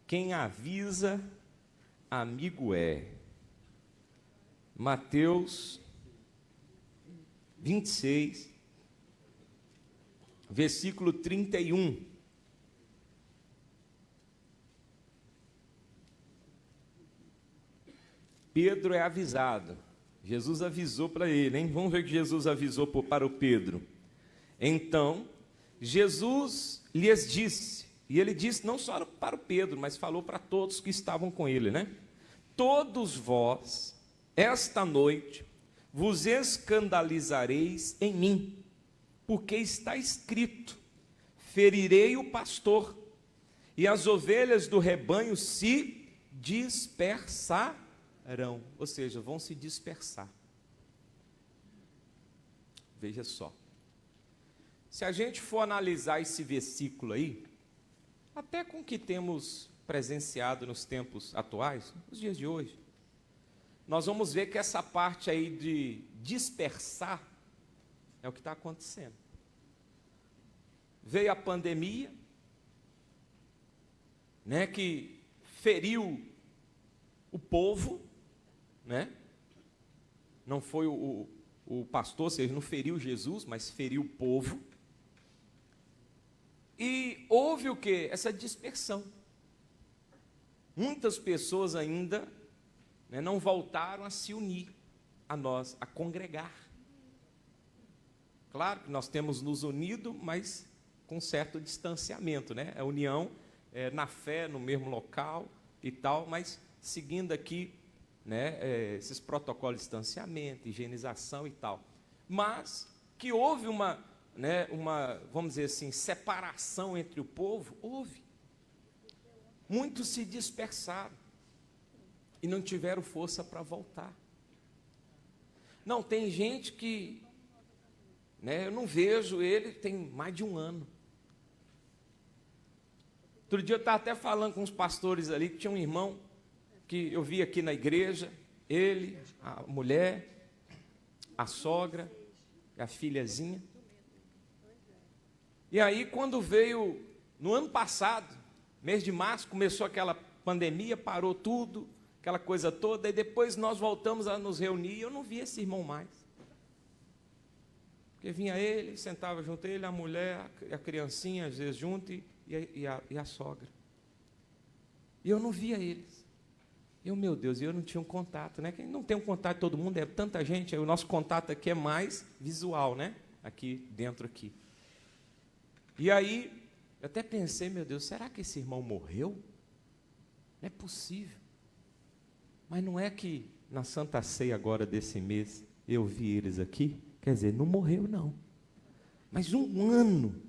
Quem avisa, amigo é. Mateus 26, versículo 31. Pedro é avisado. Jesus avisou para ele, hein? Vamos ver o que Jesus avisou para o Pedro. Então, Jesus lhes disse, e ele disse não só para o Pedro, mas falou para todos que estavam com ele, né? Todos vós, esta noite, vos escandalizareis em mim, porque está escrito, ferirei o pastor, e as ovelhas do rebanho se dispersarão. Ou seja, vão se dispersar. Veja só. Se a gente for analisar esse versículo aí, até com o que temos presenciado nos tempos atuais, nos dias de hoje, nós vamos ver que essa parte aí de dispersar é o que está acontecendo. Veio a pandemia, né, que feriu o povo, né? Não foi o pastor, ou seja, não feriu Jesus, mas feriu o povo. E houve o quê? Essa dispersão. Muitas pessoas ainda, né, não voltaram a se unir a nós, a congregar. Claro que nós temos nos unido, mas com certo distanciamento, né? A união na fé, no mesmo local e tal, mas seguindo aqui, né, esses protocolos de distanciamento, higienização e tal. Mas que houve uma, vamos dizer assim, separação entre o povo, houve. Muitos se dispersaram e não tiveram força para voltar. Não, tem gente que, né, eu não vejo ele, tem mais de um ano. Outro dia eu estava até falando com os pastores ali, que tinha um irmão que eu vi aqui na igreja, ele, a mulher, a sogra, a filhazinha. E aí, quando veio, no ano passado, mês de março, começou aquela pandemia, parou tudo, aquela coisa toda, e depois nós voltamos a nos reunir, e eu não vi esse irmão mais. Porque vinha ele, sentava junto a ele, a mulher, a criancinha, às vezes junto, e a sogra. E eu não via eles. Meu Deus, eu não tinha um contato, né? Quem não tem um contato de todo mundo, é tanta gente, o nosso contato aqui é mais visual, né? Aqui dentro aqui. E aí, eu até pensei, meu Deus, será que esse irmão morreu? Não é possível. Mas não é que na Santa Ceia agora desse mês, eu vi eles aqui? Quer dizer, não morreu não. Mas um ano.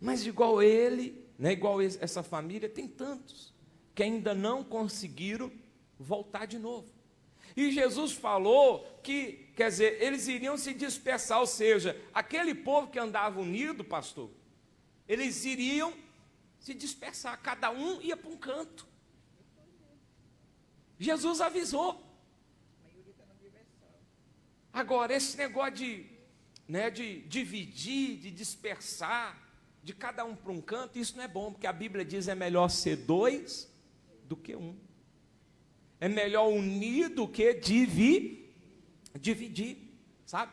Mas igual ele, né, igual essa família, tem tantos que ainda não conseguiram voltar de novo. E Jesus falou que, quer dizer, eles iriam se dispersar, ou seja, aquele povo que andava unido, pastor, eles iriam se dispersar, cada um ia para um canto. Jesus avisou. Agora, esse negócio de dividir, de dispersar, de cada um para um canto, isso não é bom, porque a Bíblia diz é melhor ser dois do que um. É melhor unir do que dividir, sabe?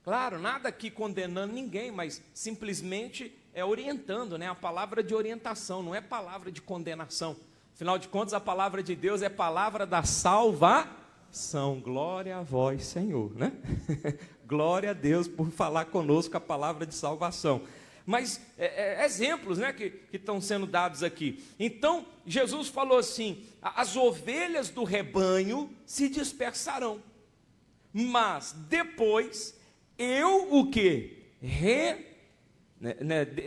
Claro, nada aqui condenando ninguém, mas simplesmente orientando, né? A palavra de orientação, não é palavra de condenação. Afinal de contas, a palavra de Deus é palavra da salvação. Glória a vós, Senhor, né? Glória a Deus por falar conosco a palavra de salvação. Mas exemplos, né, que estão sendo dados aqui. Então, Jesus falou assim, as ovelhas do rebanho se dispersarão, mas depois, eu o quê?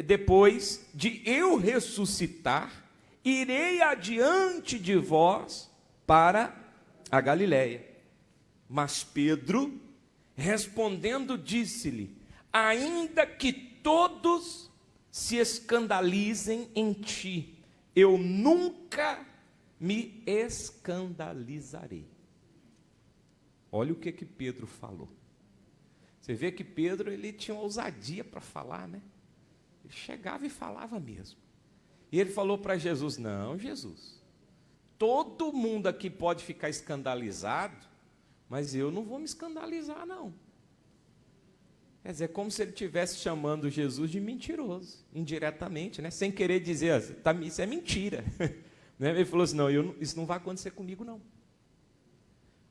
Depois de eu ressuscitar, irei adiante de vós para a Galiléia. Mas Pedro, respondendo, disse-lhe, ainda que todos se escandalizem em ti, eu nunca me escandalizarei. Olha o que Pedro falou. Você vê que Pedro, ele tinha ousadia para falar, né? Ele chegava e falava mesmo. E ele falou para Jesus: não, Jesus, todo mundo aqui pode ficar escandalizado, mas eu não vou me escandalizar, não. Quer dizer, é como se ele estivesse chamando Jesus de mentiroso, indiretamente, né? Sem querer dizer, isso é mentira. Ele falou assim: não, isso não vai acontecer comigo, não.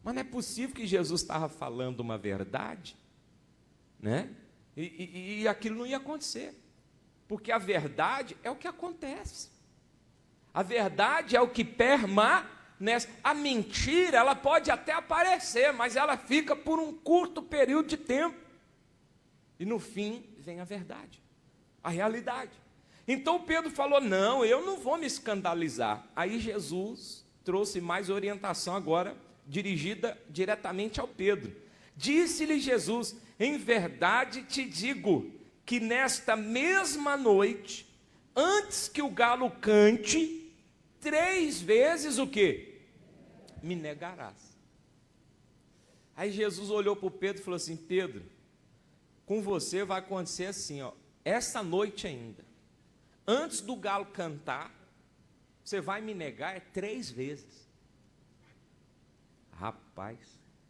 Mas não é possível que Jesus estava falando uma verdade, né? E aquilo não ia acontecer, porque a verdade é o que acontece. A verdade é o que permanece. A mentira, ela pode até aparecer, mas ela fica por um curto período de tempo. E no fim vem a verdade, a realidade. Então Pedro falou: não, eu não vou me escandalizar. Aí Jesus trouxe mais orientação agora, dirigida diretamente ao Pedro. Disse-lhe Jesus: em verdade te digo, que nesta mesma noite, antes que o galo cante, 3 vezes o quê? Me negarás. Aí Jesus olhou para o Pedro e falou assim: Pedro, com você vai acontecer assim, ó, essa noite ainda, antes do galo cantar, você vai me negar 3 vezes. Rapaz,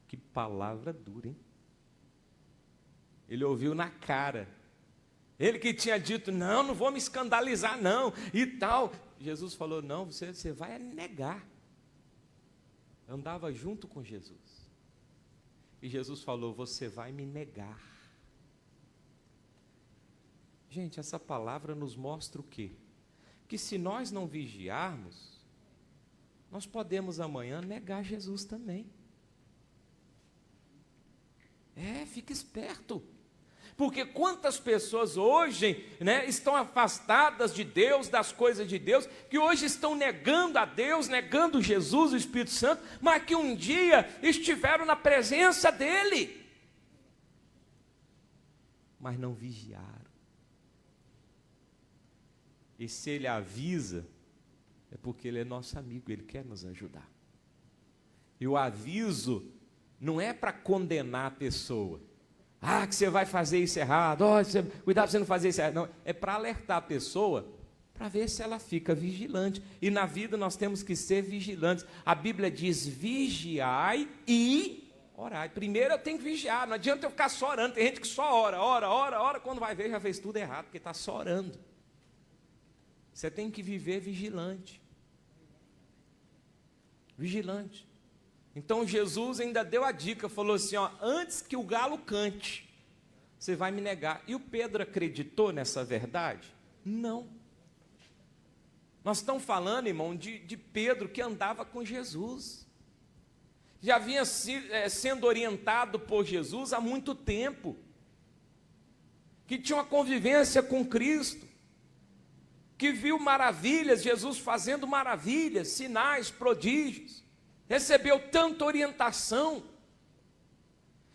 que palavra dura, hein? Ele ouviu na cara. Ele que tinha dito: não vou me escandalizar não, e tal. Jesus falou: não, você vai negar. Andava junto com Jesus. E Jesus falou: você vai me negar. Gente, essa palavra nos mostra o quê? Que se nós não vigiarmos, nós podemos amanhã negar Jesus também. Fica esperto. Porque quantas pessoas hoje, né, estão afastadas de Deus, das coisas de Deus, que hoje estão negando a Deus, negando Jesus, o Espírito Santo, mas que um dia estiveram na presença dEle, mas não vigiaram. E se Ele avisa, é porque Ele é nosso amigo, Ele quer nos ajudar. E o aviso não é para condenar a pessoa. Que você vai fazer isso errado, cuidado para você não fazer isso errado. Não, é para alertar a pessoa, para ver se ela fica vigilante. E na vida nós temos que ser vigilantes. A Bíblia diz: vigiai e orai. Primeiro eu tenho que vigiar, não adianta eu ficar só orando. Tem gente que só ora, quando vai ver já fez tudo errado, porque está só orando. Você tem que viver vigilante. Vigilante. Então Jesus ainda deu a dica, falou assim: antes que o galo cante, você vai me negar. E o Pedro acreditou nessa verdade? Não. Nós estamos falando, irmão, de Pedro que andava com Jesus. Já vinha sendo orientado por Jesus há muito tempo. Que tinha uma convivência com Cristo. Que viu maravilhas, Jesus fazendo maravilhas, sinais, prodígios, recebeu tanta orientação,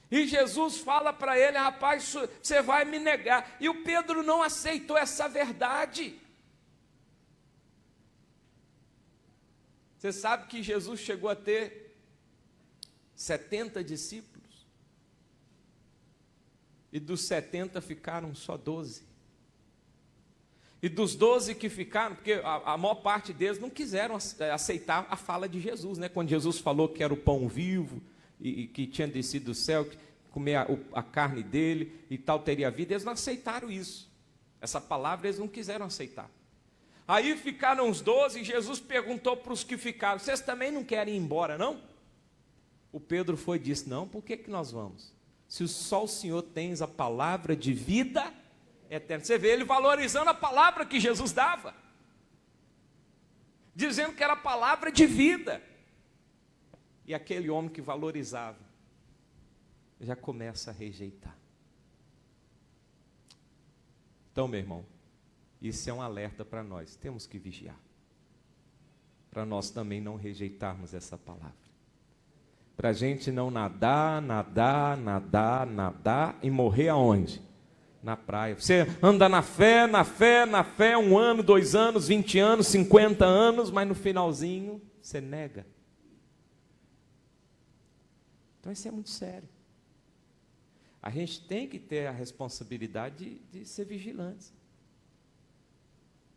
e Jesus fala para ele: rapaz, você vai me negar. E o Pedro não aceitou essa verdade. Você sabe que Jesus chegou a ter 70 discípulos, e dos 70 ficaram só 12. E dos 12 que ficaram, porque a maior parte deles não quiseram aceitar a fala de Jesus, né? Quando Jesus falou que era o pão vivo, e que tinha descido do céu, que comer a carne dele e tal teria vida, eles não aceitaram isso. Essa palavra eles não quiseram aceitar. Aí ficaram os 12 e Jesus perguntou para os que ficaram: vocês também não querem ir embora, não? O Pedro foi e disse: não, por que nós vamos? Se só o Senhor tens a palavra de vida eterno. Você vê ele valorizando a palavra que Jesus dava, dizendo que era a palavra de vida. E aquele homem que valorizava já começa a rejeitar. Então, meu irmão, isso é um alerta para nós. Temos que vigiar, para nós também não rejeitarmos essa palavra, para a gente não nadar e morrer aonde? Na praia. Você anda na fé, 1 ano, 2 anos, 20 anos, 50 anos, mas no finalzinho você nega. Então isso é muito sério. A gente tem que ter a responsabilidade de ser vigilantes.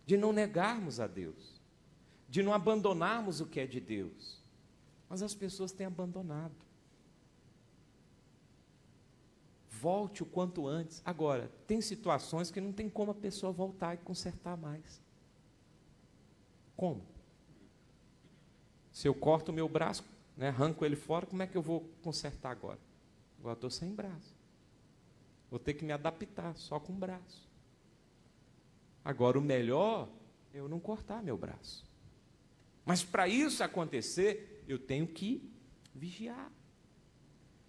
de não negarmos a Deus, de não abandonarmos o que é de Deus. Mas as pessoas têm abandonado. Volte o quanto antes. Agora, tem situações que não tem como a pessoa voltar e consertar mais. Como? Se eu corto o meu braço, né, arranco ele fora, como é que eu vou consertar agora? Agora estou sem braço. Vou ter que me adaptar só com o braço. Agora, o melhor é eu não cortar meu braço. Mas para isso acontecer, eu tenho que vigiar.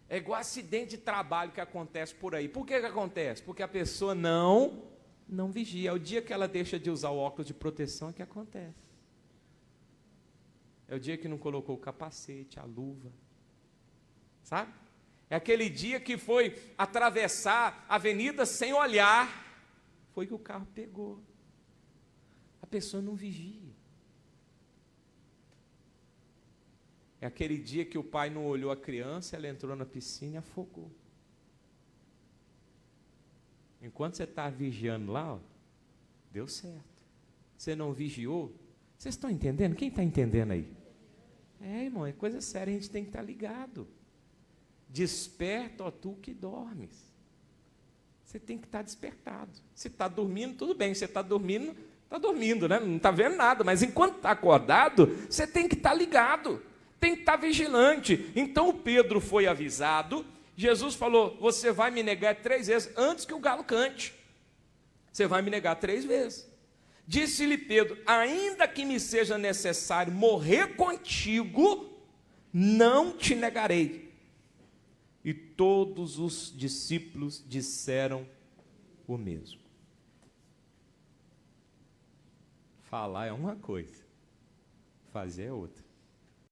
É igual acidente de trabalho que acontece por aí. Por que acontece? Porque a pessoa não vigia. É o dia que ela deixa de usar o óculos de proteção que acontece. É o dia que não colocou o capacete, a luva. Sabe? É aquele dia que foi atravessar a avenida sem olhar. Foi que o carro pegou. A pessoa não vigia. É aquele dia que o pai não olhou a criança, ela entrou na piscina e afogou. Enquanto você está vigiando lá, ó, deu certo. Você não vigiou? Vocês estão entendendo? Quem está entendendo aí? Irmão, é coisa séria, a gente tem que estar ligado. Desperta, ó tu que dormes. Você tem que estar despertado. Se está dormindo, tudo bem. Se está dormindo, né? Não está vendo nada. Mas enquanto está acordado, você tem que estar ligado. Tem que estar vigilante. Então Pedro foi avisado. Jesus falou, você vai me negar 3 vezes antes que o galo cante. Você vai me negar 3 vezes. Disse-lhe Pedro, ainda que me seja necessário morrer contigo, não te negarei. E todos os discípulos disseram o mesmo. Falar é uma coisa, fazer é outra.